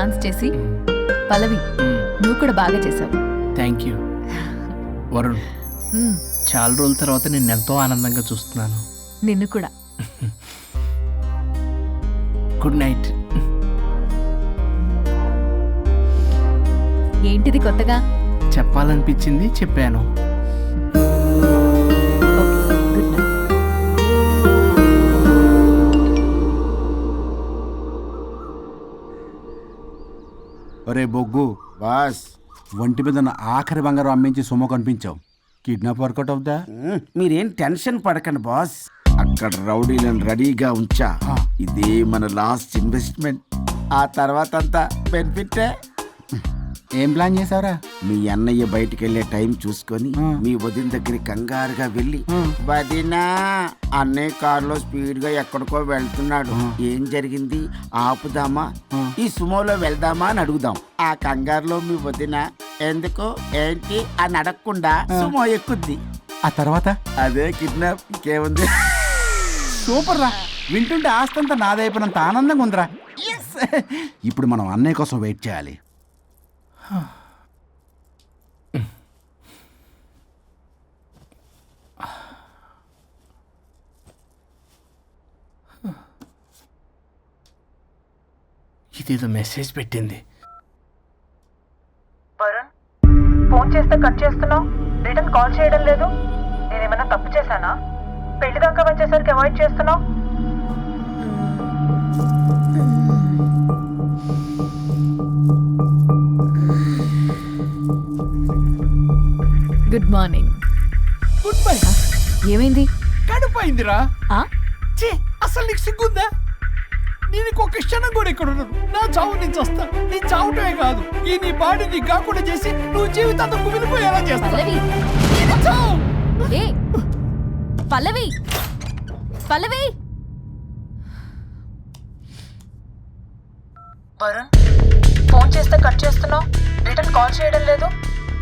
Dance చేసి పల్లవి నువ్వు కూడా బాగా చేసావు. Thank you Varun. చాలా రోజుల తర్వాత నిన్ను ఎంతో ఆనందంగా చూస్తున్నాను. నిన్ను కూడా. Good night. ఏంటిది కొత్తగా? చెప్పాలనిపించింది చెప్పాను. Good night. ఒరే బొగ్గు బాస్ ఒంటి మీద ఉన్న ఆఖరి బంగారం అమ్మించి సొమ్ము కనిపించావు. కిడ్నాప్ వర్కౌట్ అవుతా? మీరేం టెన్షన్ పడకండి బాస్. అక్కడ రౌడీలను రెడీగా ఉంచా. ఇదే మన లాస్ట్ ఇన్వెస్ట్మెంట్. ఆ తర్వాత అంతా బెనిఫిటే. ఏం ప్లాన్ చేసావురా? మీ అన్నయ్య బయటికి వెళ్ళే టైం చూసుకొని మీ వదిన దగ్గర కంగారుగా వెళ్ళి, వదినా అన్నయ్య కారులో స్పీడ్ గా ఎక్కడికో వెళ్తున్నాడు, ఏం జరిగింది, ఆపుదామా, ఈ సుమోలో వెళ్దామా అని అడుగుదాం. ఆ కంగారులో మీ వదిన ఎందుకు ఏంటి అని అడగకుండా సుమో ఎక్కుద్ది. ఆ తర్వాత అదే కిడ్నాప్. ఇంకేముంది? సూపర్ రా. వింటుంటే ఆస్తంతా నాదైపోయినంత ఆనందంగా ఉందిరా. ఇప్పుడు మనం అన్నయ్య కోసం వెయిట్ చేయాలి. ఇదేదో మెసేజ్ పెట్టింది. వరుణ్, ఫోన్ చేస్తే కట్ చేస్తున్నావు, రిటర్న్ కాల్ చేయడం లేదు. నేనేమైనా తప్పు చేశానా? పెళ్లి దాకా వచ్చేసరికి అవాయిడ్ చేస్తున్నావు. Good morning. Good bye. ఏమైంది? కడుపైందిరా. ఆ? ఛీ, అసలు నీకు సిగ్గుందా? నేను ఒక క్షణం కూడా ఇక్కడ ఉన్నాను. నా చావు నుంచి వస్తా. నీ చావుటమే కాదు, ఈ నీ బాడీ నీకు కాకుండా చేసి నువ్వు జీవితాంతం కుమిలిపోయేలా చేస్తా. పల్లవి. చావు. ఏ పల్లవి, పల్లవి. వరుణ్, ఫోన్ చేస్తే కట్ చేస్తున్నావు, రిటర్న్ కాల్ చేయడం లేదు.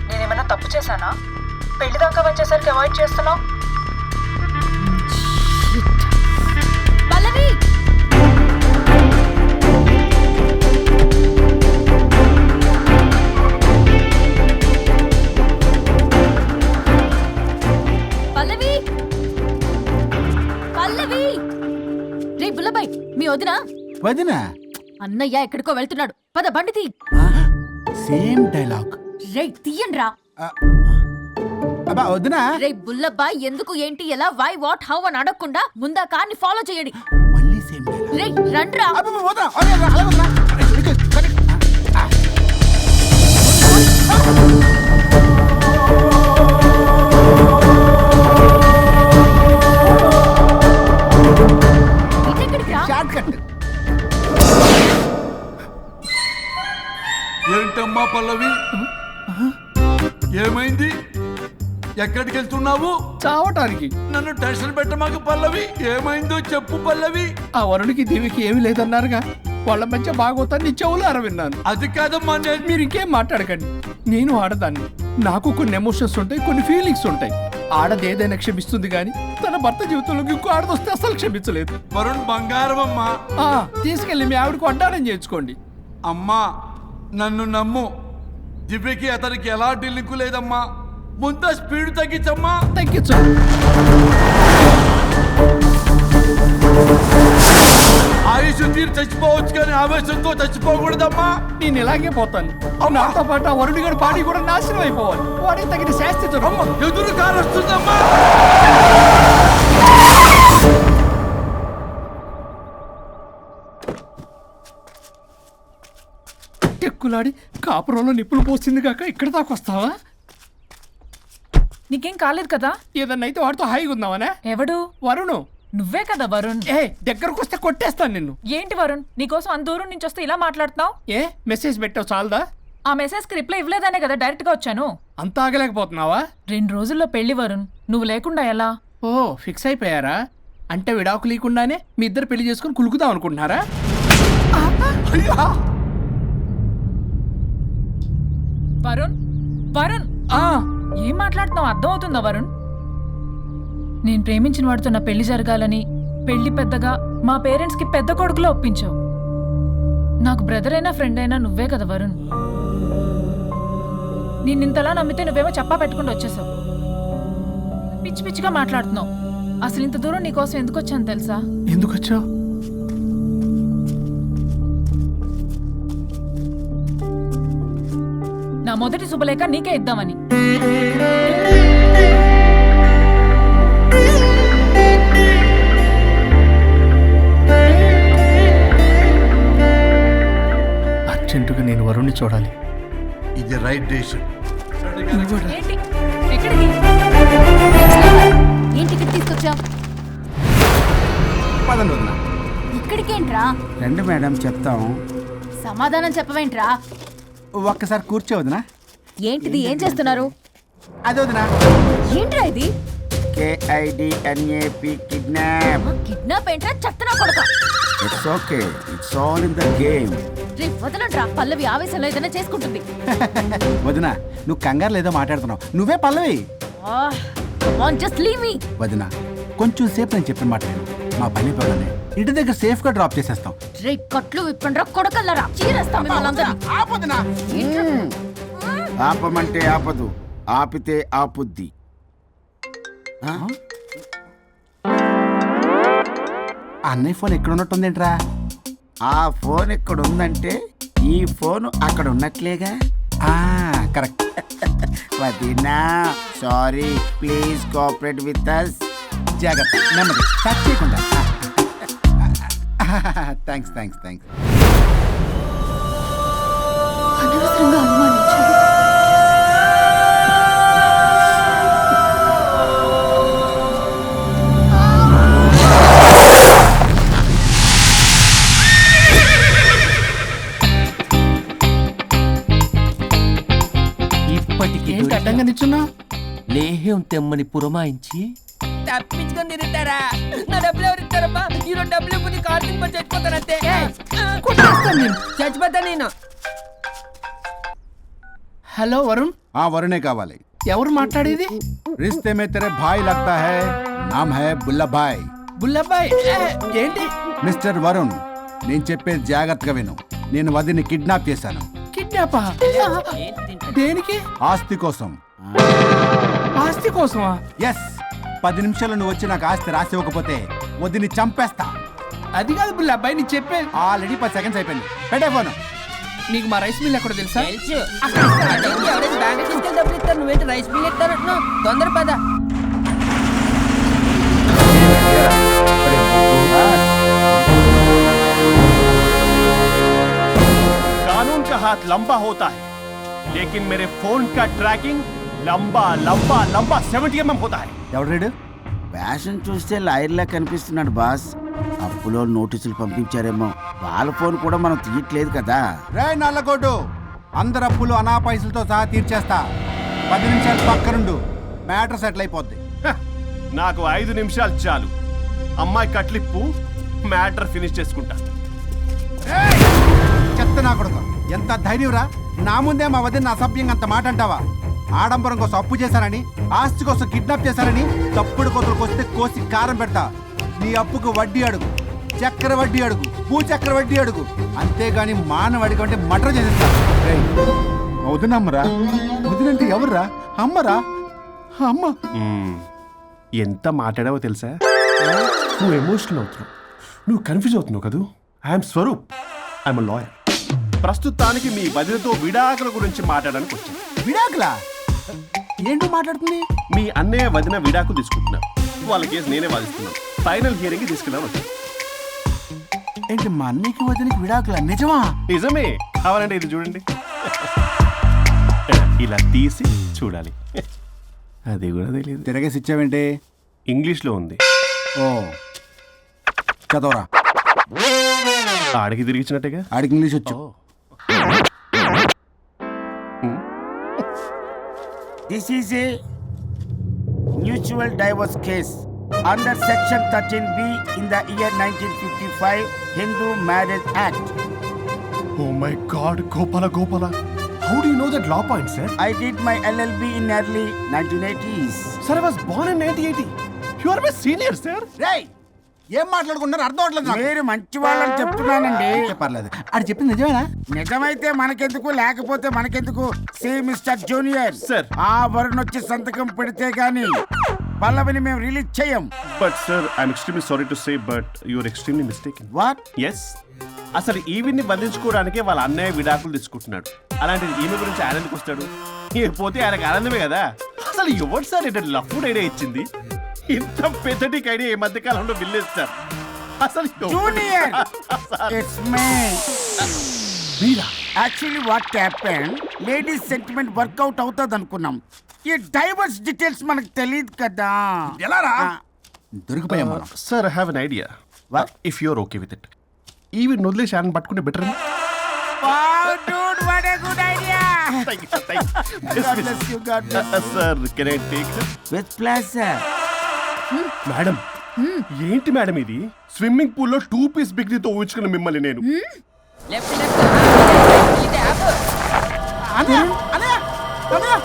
నేనేమైనా తప్పు చేశానా? పెళ్లి దాకా వచ్చేసరికి అవాయిడ్ చేస్తున్నావు. పల్లవి. పల్లవి, పల్లవి. రే బుల్లబాయ్, మీ వదినా? వదినా? అన్నయ్య ఎక్కడికో వెళ్తున్నాడు, పద బండి తీ. Same dialogue. రే తీయండ్రా. అబ్బా వదినా. రే బుల్లబాయ్, ఎందుకు ఏంటి ఎలా వై వాట్ హౌ అని అడగకుండా ముందా కార్ని ఫాలో చేయండి. మళ్ళీ సేమ్ డైలాగ్. రే రండ్రా. అబ్బా వదినా. అలా వదినా. ఇదెక్కడికి రా? Short cut. ఏంటమ్మా పల్లవి, ఏమైంది? ఎక్కడికి వెళ్తున్నావు? చావటానికి. నన్ను టెన్షన్ పెట్టమాకు పల్లవి. ఏమైందో చెప్పు పల్లవి. ఆ వరుడికి దేవికి ఏమీ లేదన్నారుగా, వాళ్ళ మధ్య బాగోతాన్ని చెవులు అరవిన్నాను. అది కాదమ్మా. మీరు ఇంకేం మాట్లాడకండి. నేను ఆడదాన్ని, నాకు కొన్ని ఎమోషన్స్ ఉంటాయి, కొన్ని ఫీలింగ్స్ ఉంటాయి. ఆడది ఏదైనా క్షమిస్తుంది కానీ తన భర్త జీవితంలోకి ఇంకో ఆడదొస్తే అసలు క్షమించలేదు. వరుణ్ బంగారం అమ్మా. తీసుకెళ్ళి మీ ఆవిడకు అడ్డానం చేయించుకోండి. అమ్మా నన్ను నమ్ము. దివ్యకి అతనికి ఎలాంటి లింకు లేదమ్మా. ముందు స్పీడ్ తగ్గించమ్మా. తగ్గించు. ఆయుష్ తీరు చచ్చిపోవచ్చు కానీ ఆవేశంతో చచ్చిపోకూడదమ్మా. నేను ఇలాగే పోతాను. నాతో పాటు ఆ వరుడి గారి పాడి కూడా నాశనం అయిపోవాలి. వాడికి తగిన శాస్తి దొరకమ్మ. ఎదురు కారు వస్తుందమ్మా. ఎక్కులాడి కాపురంలో నిప్పులు పోసింది కాక ఇక్కడ దాకా వస్తావా? నీకేం కాలేదు కదా? ఏదన్నా అయితే వాడితో హాయిగా ఉందామనే. ఎవడు? వరుణు. నువ్వే కదా వరుణ్. దగ్గరకు వస్తే కొట్టేస్తాను నిన్ను. ఏంటి వరుణ్, నీకోసం అంత దూరం నుంచి వస్తే ఇలా మాట్లాడుతున్నావు? మెసేజ్ పెట్టావు చాలదా? ఆ మెసేజ్ కి రిప్లై ఇవ్వలేదనే కదా డైరెక్ట్ గా వచ్చాను. అంత ఆగలేకపోతున్నావా? 2 రోజుల్లో పెళ్లి వరుణ్, నువ్వు లేకుండా ఎలా? ఫిక్స్ అయిపోయారా? అంటే విడాకు లేకుండానే మీ ఇద్దరు పెళ్లి చేసుకుని కులుకుదాం అనుకుంటున్నారా? వరుణ్, వరుణ్ ఏం మాట్లాడుతున్నావు? అర్థం అవుతుందా వరుణ్? నేను ప్రేమించిన వాడితో నా పెళ్లి జరగాలని పెళ్లి పెద్దగా మా పేరెంట్స్ కి పెద్ద కొడుకులో ఒప్పించావు. నాకు బ్రదర్ అయినా ఫ్రెండ్ అయినా నువ్వే కదా వరుణ్. నిన్నింతలా నమ్మితే నువ్వేమో చెప్పా పెట్టుకుంటూ వచ్చేసావు. పిచ్చి పిచ్చిగా మాట్లాడుతున్నావు. అసలు ఇంత దూరం నీకోసం ఎందుకు వచ్చాను తెలుసా? ఎందుకు వచ్చావు? నా మొదటి శుభలేఖ నీకే ఇద్దామని. అర్జెంటుగా నేను వరుణ్ణి చూడాలి. ఇది రైట్ డెసిషన్. ఏంటి? ఎక్కడికి? ఏం టికెట్ తీసుకొచ్చావు? పదండి వదిన. ఇక్కడికేంట్రా? రండి మేడం చెప్తాం. సమాధానం చెప్పవేంట్రా? ఒక్కసారి కూర్చో వదిన. ఏంటిది? ఏం చేస్తున్నారు? అది వదిన. ఏంట్రా ఇది? KIDNAP kidnap. కిడ్నాప్ ఏంట్రా? చెత్తనా కొడక. It's okay, it's all in the game. రే వదలంట్రా, పల్లవి ఆవేశంలో ఏదైనా చేసుకుంటుంది. వదిన నువ్వు కంగారు లేదో మాట్లాడుతున్నావు. నువ్వే పల్లవి. Just leave me. వదిన కొంచెం సేపు నేను చెప్పిన మాట విను. మా పని పనులని ఇంటి దగ్గర సేఫ్ గా డ్రాప్ చేసేస్తాం. రే కట్లు విప్పండ్రా కొడకల్లరా, చీరేస్తాం మిమ్మల్ని అందరినీ. ఆపొదినా. ఆపమంటే ఆపదు, ఆపితే ఆపుద్ది. ఆ? అన్నయ్య ఫోన్ ఎక్కడ ఉన్నట్టుందేంట్రా? ఆ ఫోన్ ఇక్కడ ఉందంటే ఈ ఫోన్ అక్కడ ఉన్నట్లేగా. కరెక్ట్. వదినా sorry, please cooperate with us. జాగ్రత్త, నెమ్మది, టచ్ చేయకుండా. Thanks thanks thanks. అనవసరంగా అనుమానించాడు. ఏంటి అడ్డంగా నిల్చున్నా? లేహ్యం తెమ్మని పురమాయించి తప్పించుకొని తిరుగుతారా? నా డబ్బులు ఎవరు ఇస్తారమ్మా? ఈరోజు డబ్బులు ఇవ్వని కారు తిని చచ్చిపోతానంతే. చచ్చిపోతా నేను. హలో వరుణ్. వరుణే కావాలి. ఎవరు మాట్లాడేది? रिश्ते में तेरे भाई लगता है, नाम है बुल्ला भाई. బుల్లబ్బాయ్. ఏంటి? మిస్టర్ వరుణ్, నేను చెప్పేది జాగ్రత్తగా విను. నేను వదిని కిడ్నాప్ చేశాను. కిడ్నాపా? దేనికి? ఆస్తి కోసం. ఆస్తి కోసమా? ఎస్. 10 నిమిషాలు నువ్వు వచ్చి నాకు ఆస్తి రాసి ఇవ్వకపోతే వదిని చంపేస్తా. అది కాదు బుల్లబ్బాయ్, నీ చెప్పేది. ఆల్రెడీ 10 సెకండ్స్ అయిపోయింది. పెట్టే ఫోన్. నీకు మా రైస్ మిల్ ఎక్కడ తెలుసా? తెలుసు. ఎవరైనా బ్యాంక్ తీసుకెళ్ళి డబ్బులు ఇస్తారు, నువ్వేంటి రైస్ బిల్ ఇస్తారంటున్నావు? తొందర పద. कानून का हाथ लंबा होता है, लेकिन मेरे फोन का ट्रैकिंग लंबा लंबा लंबा 70 mm होता है. ఎవడు రీడు? ఫ్యాషన్ చూస్తే లాయర్లా కనిపిస్తున్నాడు బాస్. అప్పులో నోటీసులు పంపించారేమో, వాళ్ళ ఫోన్ కూడా మనం తీయట్లేదు కదా. రే నల్లకోటు, అందరు అప్పులు అనా పైసలతో సహా తీర్చేస్తా. 10 నిమిషాలు పక్కనుండు, మ్యాటర్ సెటిల్ అయిపోద్ది. నాకు 5 నిమిషాలు చాలు. అమ్మాయి కట్లిప్పు, మ్యాటర్ ఫినిష్ చేసుకుంటా. చెత్త నా కొడుకు, ఎంత ధైర్యంరా! నా ముందే మా వదిన అసభ్యంగా అంత మాట అంటావా? ఆడంబరం కోసం అప్పు చేశారని, ఆస్తి కోసం కిడ్నాప్ చేశారని తప్పుడు కొతులకు వస్తే కోసి కారం పెడతా. నీ అప్పుకు వడ్డీ అడుగు, చక్కెర వడ్డీ అడుగు, భూచక్ర వడ్డీ అడుగు. అంతేగాని మానవ అడిగి అంటే మటర్ చేసేస్తా. వదినమ్మరా? వదినంటే ఎవర్రా? అమ్మరా? అమ్మ. ఎంత మాట్లాడావో తెలుసా? నువ్వు ఎమోషనల్ అవుతున్నావు, నువ్వు కన్ఫ్యూజ్ అవుతున్నావు కదూ. I'm Swaroop, I'm lawyer. ప్రస్తుతానికి మీ వదినతో విడాకుల గురించి మాట్లాడడానికి వచ్చాను. విడాకులా? ఏంటో మాట్లాడుతుంది? మీ అన్నయ్య వదిన విడాకులు తీసుకుంటున్నారు. వాళ్ళ కేసు నేనే వాదిస్తున్నాను. ఫైనల్ హియరింగ్ తీసుకెళ్ళాను వచ్చాను. ఏంటి మా అన్నయ్యకి వదినకి విడాకులా? నిజమా? నిజమే. కావాలంటే ఇది చూడండి. ఇలా తీసి చూడాలి. అది కూడా తెలియదు. తిరగేసి ఇచ్చావేంటి? ఇంగ్లీష్లో ఉంది. ఓ చదవరా. ఆడికి తిరిగిచ్చినట్టుగా. ఆడికి ఇంగ్లీష్ వచ్చు. This is a mutual divorce case under section 13B in the year 1955 Hindu Marriage Act. Oh my God, Gopala. How do you know that law point, sir? I did my LLB in early 1980s. Sir, I was born in 1980. You are my senior, sir. రేయ్, ఏం మాట్లాడుకుంటున్నారు అర్థం అవట్లేదు నాకు. మీరు మంచి వాళ్ళని చెప్తున్నానండి. పర్లేదు అది చెప్పింది నిజమేనా? నిజమైతే మనకెందుకు, లేకపోతే మనకెందుకు? See mister junior, sir. ఆ వరుణ్ వచ్చి సంతకం పెడితే గాని పల్లవిని మేము రిలీజ్ చేయం. But sir I'm extremely sorry to say but you're extremely mistaken. What? Yes, అసలు ఈవిడ్ని బంధించుకోవడానికే వాళ్ళ అన్నయ్య విడాకులు తీసుకుంటున్నాడు. అలాంటిది ఈమె గురించి ఆనందకు వస్తాడు. పోతే ఆయనకు ఆనందమే కదా. అసలు ఎవరు సార్ ఏంటంటే లఫ్డ్ ఐడియా ఇచ్చింది? ఇంత పెద్దటికి ఐడియా ఈ మధ్య కాలంలో విల్లేస్తారు. అసలు జూనియర్, ఇట్స్ మీ. మీరా? Actually what happen, ladies sentiment work out అవుతుంది అనుకున్నాం. ఈ డైవర్స్ డీటెయిల్స్ మనకు తెలియదు కదా. ఎలా రా? ఆ, దొరికిపోయాం మనం. Sir I have an idea. What? If you're okay with it, ఈవిడ్ని వదిలేసి ఆయన పట్టుకుంటే better. wow, dude, what a good idea. God bless you, God bless you. Sir can I take? With pleasure. Madam, ఏంటి madam ఇది? Swimming pool లో 2 piece బిగ్నీతో ఊహించుకున్న మిమ్మల్ని నేను. Left left ఇది యాప్. అన్నయ్య అన్నయ్య అన్నయ్య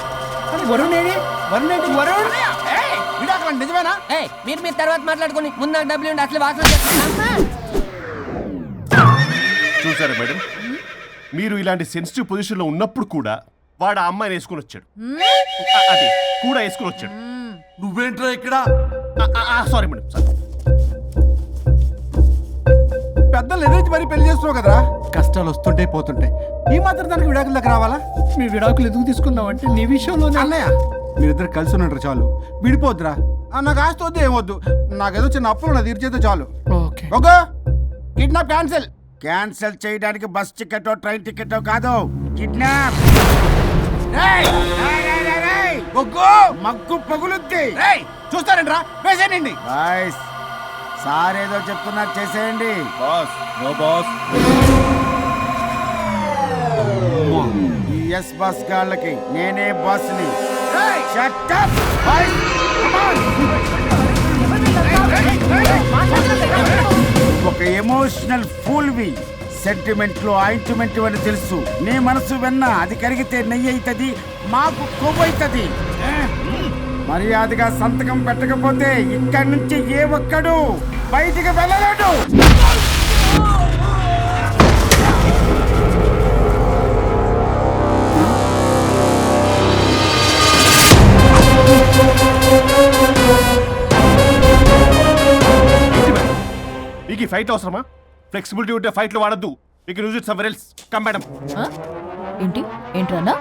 వరుణ్ ఏడి? వరుణ్ ఏంటి? వరుణ్ విడాకులు నిజమేనా? ఏయ్, మీరు తర్వాత మాట్లాడుకోండి. ముందు నాకు డబ్బులు ఉండి అసలు వాసన చేస్తున్నా. చూసారా మేడం, మీరు ఇలాంటి సెన్సిటివ్ పొజిషన్ లో ఉన్నప్పుడు కూడా వాడు ఆ అమ్మాయిని వేసుకుని వచ్చాడు. అదే కూడా వేసుకుని వచ్చాడు. నువ్వేంట్రా ఇక్కడ? Sorry madam, sorry. పెద్దలు ఎదురు మరి పెళ్లి చేస్తున్నావు కదరా. కష్టాలు వస్తుంటే పోతుంటాయి. ఈ మాత్రం దానికి విడాకుల దగ్గర రావాలా? మీ విడాకులు ఎందుకు తీసుకున్నావు అంటే నీ విషయంలోనే. అన్నయ్య మీరిద్దరు కలిసి ఉన్నట్టు చాలు, విడిపోద్దురా. నాకు ఆస్తి వద్దు ఏమొద్దు, నాకేదో చిన్న అప్పులు నా తీర్చేదో చాలు. Okay. Okay, kidnap cancel. Cancel చేయడానికి బస్ టికెటో ట్రైన్ టికెటో కాదు, కిడ్నాప్. మగ్గు పగులుద్ది. చూస్తారంట్రా, వేసేయండి. బాయ్స్, సార్ ఏదో చెప్తున్నారు, చేసేయండి. Boss, no boss. ఈ ఎస్ బస్ గాళ్ళకి నేనే బాస్ని. Shut up, boys. Come on. ఒక ఎమోషనల్ ఫూల్వి. సెంటిమెంట్ లో ఆయింట్మెంట్ అని తెలుసు. నీ మనసు వెన్న, అది కరిగితే నెయ్యి అవుతుంది, మాకు కొవ్వు అవుతుంది. మర్యాదగా సంతకం పెట్టకపోతే ఇక్కడి నుంచి ఏ ఒక్కడు బయటికి వెళ్ళలేడు. మీకు ఈ ఫైట్ అవసరమా? ఫ్లెక్సిబిలిటీ ఉంటే ఫైట్ లో వాడద్దు. You can use it somewhere else. Come madam. ఏంటి ఏంట్రన్నా?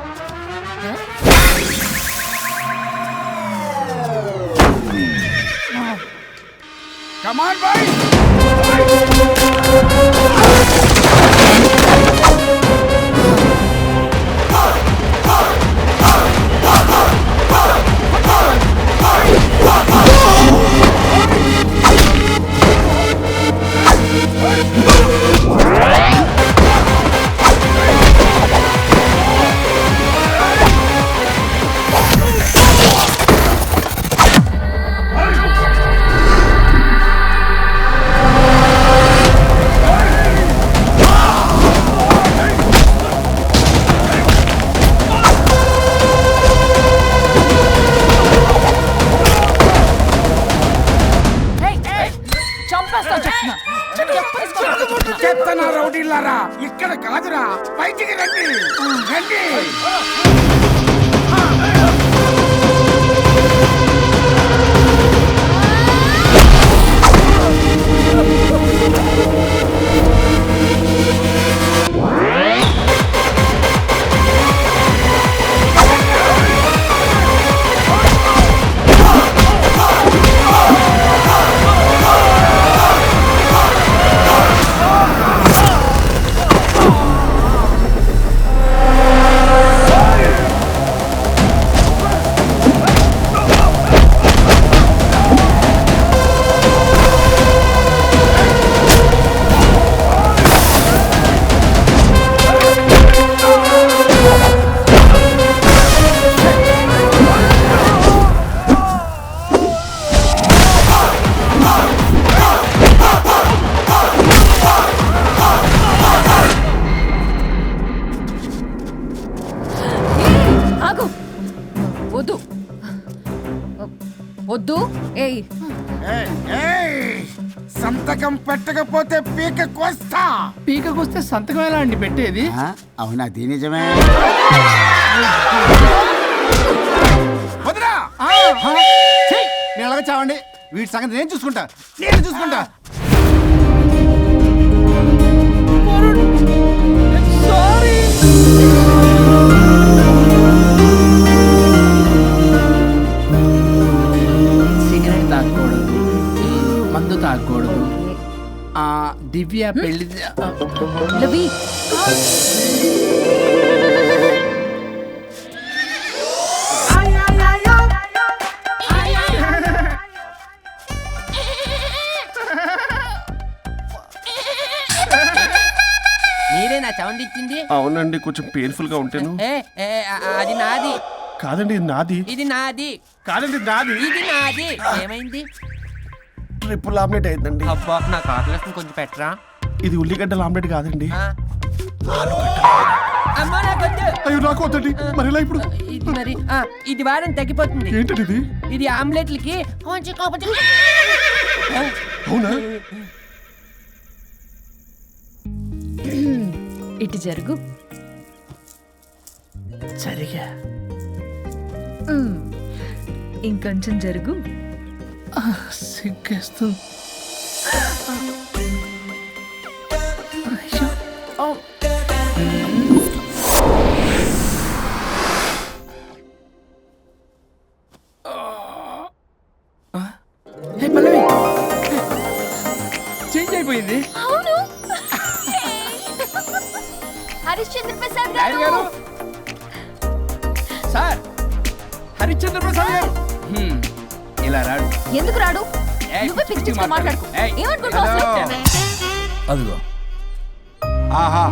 Come on, boys. చెత్తన రౌడీలారా, ఇక్కడ కాదురా, బయటికి రండి రండి. సంతకం పెట్టకపోతే పీక కోస్తా. పీకకొస్తే సంతకం ఎలా అండి పెట్టేది? అవునా? అది నిజమే. వదినా నేను ఎలాగ చావండి, వీటి సంగతి నేను చూసుకుంటా. సారీ. సిగరెట్ తాగకూడదు, మందు తాగకూడదు. దివ్య పెళ్లి లవి మీరే నా సౌండ్ ఇచ్చింది. అవునండి, కొంచెం పెయిన్ఫుల్ గా ఉంటాను. అది నాది. కాదండి ఇది నాది. ఇది నాది. కాదండి నాది. ఇది నాది. ఏమైంది? ట్రిపుల్ ఆమ్లెట్ అయిందండి. అబ్బా నాకు ఆకలిస్తుంది, కొంచెం పెట్టరా. ఇది ఉల్లిగడ్డల ఆమ్లెట్ కాదండి. అమ్మా నాకొద్దు. అయ్యో నాకు వద్దండి. మరి ఇలా ఇప్పుడు ఇది మరి ఇది వారం తగ్గిపోతుంది. ఏంటది ఇది? ఇది ఆమ్లెట్లకి కొంచెం అవునా? ఇటు జరుగు. సరిగా ఇంకొంచెం జరుగు. సిగ్గేస్తుంది. పల్లవి చేంజ్ అయిపోయింది. అవును. హరిశ్చంద్ర ప్రసాద్ గారు గారు. సార్, హరిశ్చంద్ర ప్రసాద్ గారు ఇలా రాడు. ఎందుకు రాడు? నువ్వే పిచ్చి పిచ్చిగా మాట్లాడుకో. ఏమనుకుంటావు అసలు? అదిగో ఆహా,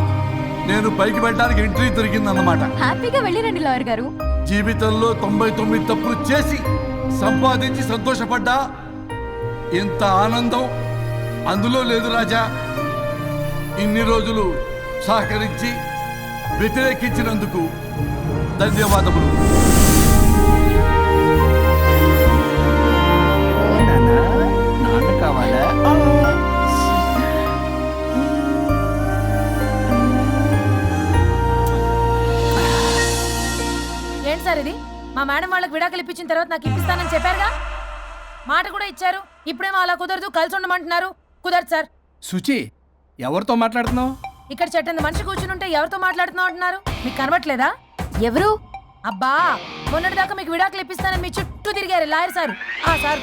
నేను పైకి వెళ్ళడానికి ఎంట్రీ దొరికిందన్నమాట. హ్యాపీగా వెళ్ళిరండి లాయర్ గారు. జీవితంలో 99 తప్పులు చేసి సంపాదించి సంతోషపడ్డా ఇంత ఆనందం అందులో లేదు రాజా. ఇన్ని రోజులు సహకరించి వ్యతిరేకించినందుకు ధన్యవాదములు. నాన్న కావాలా? ఏంటి సార్ ఇది? మా మేడం వాళ్ళకి విడాకులు ఇప్పించిన తర్వాత నాకు ఇప్పిస్తానని చెప్పారుగా, మాట కూడా ఇచ్చారు. ఇప్పుడేమో అలా కుదరదు, కలిసి ఉండమంటున్నారు. కుదరదు సార్. సుచి, ఎవరితో మాట్లాడుతున్నావు? ఇక్కడ చెట్టంత మనిషి కూర్చుని ఉంటే ఎవరితో మాట్లాడుతున్నావు అంటున్నారు? మీకు కనబట్లేదా? ఎవరు? అబ్బా, మొన్నటిదాకా మీకు విడాకులు ఇప్పిస్తానని మీ చుట్టూ తిరిగారు లాయర్ సార్. సార్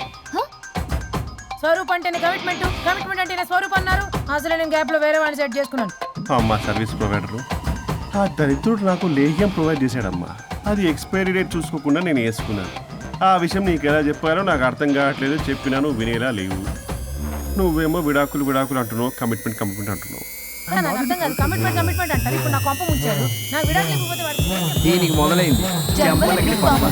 స్వరూప్ అంటేనే కమిట్మెంట్, కమిట్మెంట్ అంటేనే స్వరూప్ అన్నారు. అసలు నేను గ్యాప్ లో వేరే వాడిని సెట్ చేసుకున్నాను. అమ్మా సర్వీస్ ప్రొవైడరు ఆ దరిద్రుడు నాకు లేహ్యం ప్రొవైడ్ చేశాడమ్మా. అది ఎక్స్పైరీ డేట్ చూసుకోకుండా నేను వేసుకున్నాను. ఆ విషయం నీకు ఎలా చెప్పారో నాకు అర్థం కావట్లేదు. చెప్పినాను వినేలా లేవు. నువ్వేమో విడాకులు విడాకులు అంటున్నావు, కమిట్మెంట్ కమిట్మెంట్ అంటున్నావు. నాకు అర్థం కాదు. కమిట్మెంట్ కమిట్మెంట్ అంటారు. ఇప్పుడు నా కొంప ముంచారు. నాకు విడాకులు ఇవ్వకపోతే వాడికి దీనికి మొదలైంది. జంబలకి పంప.